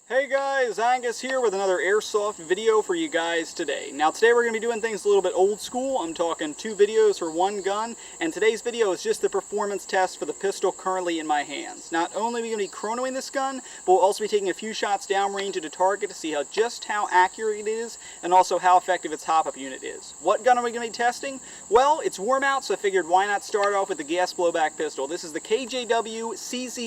Hey guys, Angus here with another Airsoft video for you guys today. Now today we're going to be doing things a little bit old school. I'm talking 2 videos for 1 gun, and today's video is just the performance test for the pistol currently in my hands. Not only are we going to be chronoing this gun, but we'll also be taking a few shots downrange at a target to see just how accurate it is, and also how effective its hop-up unit is. What gun are we going to be testing? Well, it's warm out, so I figured why not start off with the gas blowback pistol. This is the KJW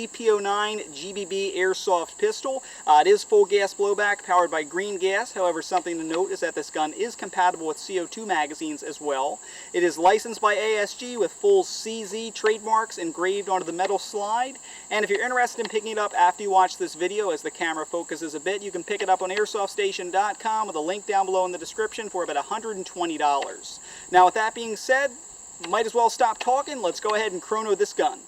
P09 GBB Airsoft pistol. It is full gas blowback powered by green gas. However, something to note is that this gun is compatible with CO2 magazines as well. It is licensed by ASG with full CZ trademarks engraved onto the metal slide. And if you're interested in picking it up after you watch this video, as the camera focuses a bit, you can pick it up on AirsoftStation.com with a link down below in the description for about $120. Now with that being said, might as well stop talking. Let's go ahead and chrono this gun.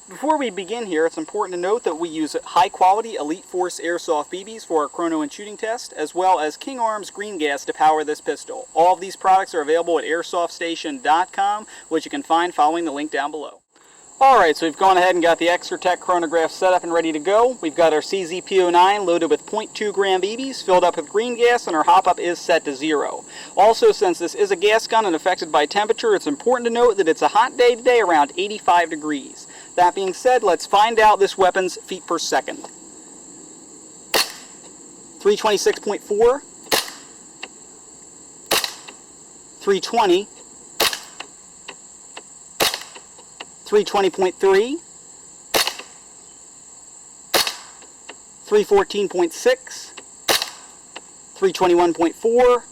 Before we begin here, it's important to note that we use high-quality Elite Force Airsoft BBs for our chrono and shooting test, as well as King Arms green gas to power this pistol. All of these products are available at AirsoftStation.com, which you can find following the link down below. Alright, so we've gone ahead and got the Extra-Tech chronograph set up and ready to go. We've got our CZ P09 loaded with 0.2 gram BBs, filled up with green gas, and our hop-up is set to 0. Also, since this is a gas gun and affected by temperature, it's important to note that it's a hot day today, around 85 degrees. That being said, let's find out this weapon's feet per second. 326.4, 320, 320.3, 314.6, 321.4,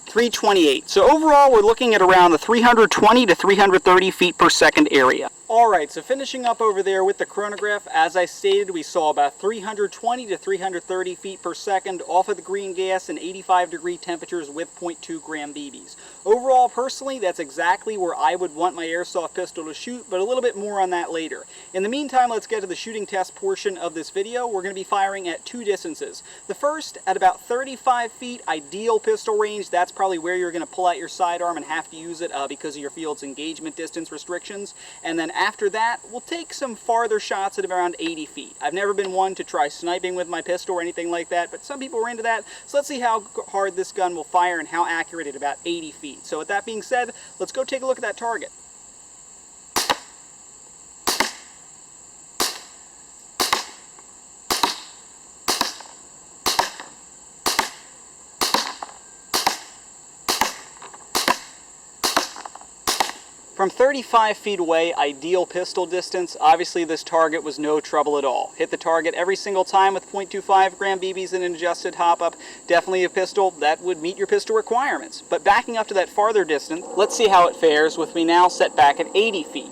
328. So overall, we're looking at around the 320 to 330 feet per second area. Alright, so finishing up over there with the chronograph, as I stated, we saw about 320 to 330 feet per second off of the green gas and 85 degree temperatures with 0.2 gram BBs. Overall, personally, that's exactly where I would want my airsoft pistol to shoot, but a little bit more on that later. In the meantime, let's get to the shooting test portion of this video. We're going to be firing at 2 distances. The first, at about 35 feet, ideal pistol range. That's probably where you're going to pull out your sidearm and have to use it because of your field's engagement distance restrictions. And then after that, we'll take some farther shots at around 80 feet. I've never been one to try sniping with my pistol or anything like that, but some people are into that. So let's see how hard this gun will fire and how accurate at about 80 feet. So with that being said, let's go take a look at that target. From 35 feet away, ideal pistol distance. Obviously this target was no trouble at all. Hit the target every single time with 0.25 gram BBs and an adjusted hop-up. Definitely a pistol that would meet your pistol requirements. But backing up to that farther distance, let's see how it fares with me now set back at 80 feet.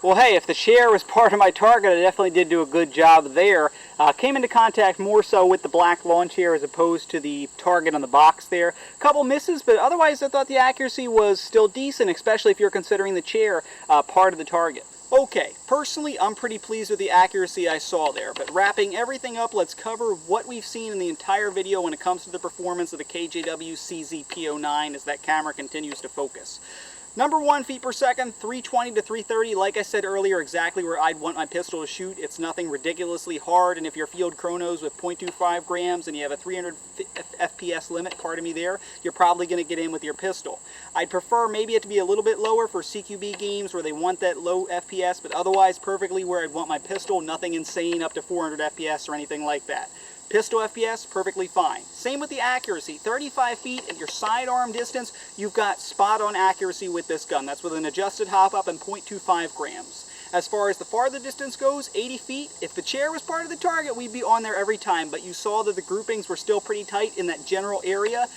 Well, hey, if the chair was part of my target, I definitely did do a good job there. Came into contact more so with the black lawn chair as opposed to the target on the box there. A couple misses, but otherwise I thought the accuracy was still decent, especially if you're considering the chair part of the target. Okay, personally, I'm pretty pleased with the accuracy I saw there, but wrapping everything up, let's cover what we've seen in the entire video when it comes to the performance of the KJW CZ P09 as that camera continues to focus. Number 1, feet per second, 320 to 330. Like I said earlier, exactly where I'd want my pistol to shoot. It's nothing ridiculously hard, and if your field chronos with 0.25 grams and you have a 300 FPS limit, pardon me there, you're probably going to get in with your pistol. I'd prefer maybe it to be a little bit lower for CQB games where they want that low FPS, but otherwise perfectly where I'd want my pistol, nothing insane up to 400 FPS or anything like that. Pistol FPS, perfectly fine. Same with the accuracy. 35 feet at your sidearm distance, you've got spot-on accuracy with this gun. That's with an adjusted hop-up and 0.25 grams. As far as the farther distance goes, 80 feet, if the chair was part of the target, we'd be on there every time, but you saw that the groupings were still pretty tight in that general area.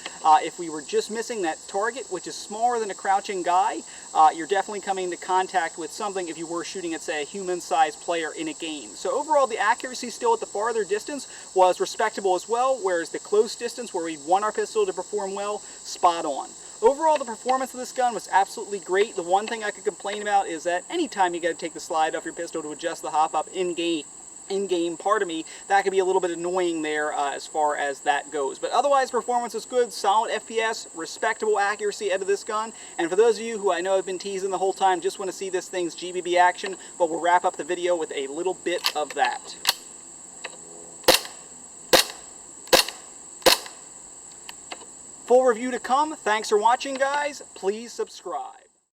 If we were just missing that target, which is smaller than a crouching guy, you're definitely coming into contact with something if you were shooting at, say, a human-sized player in a game. So overall, the accuracy still at the farther distance was respectable as well, whereas the close distance, where we want our pistol to perform well, spot on. Overall, the performance of this gun was absolutely great. The one thing I could complain about is that anytime you got to take the slide off your pistol to adjust the hop up in-game, pardon me, that could be a little bit annoying there as far as that goes. But otherwise, performance is good, solid FPS, respectable accuracy out of this gun. And for those of you who I know have been teasing the whole time, just want to see this thing's GBB action, but we'll wrap up the video with a little bit of that. Full review to come. Thanks for watching, guys. Please subscribe.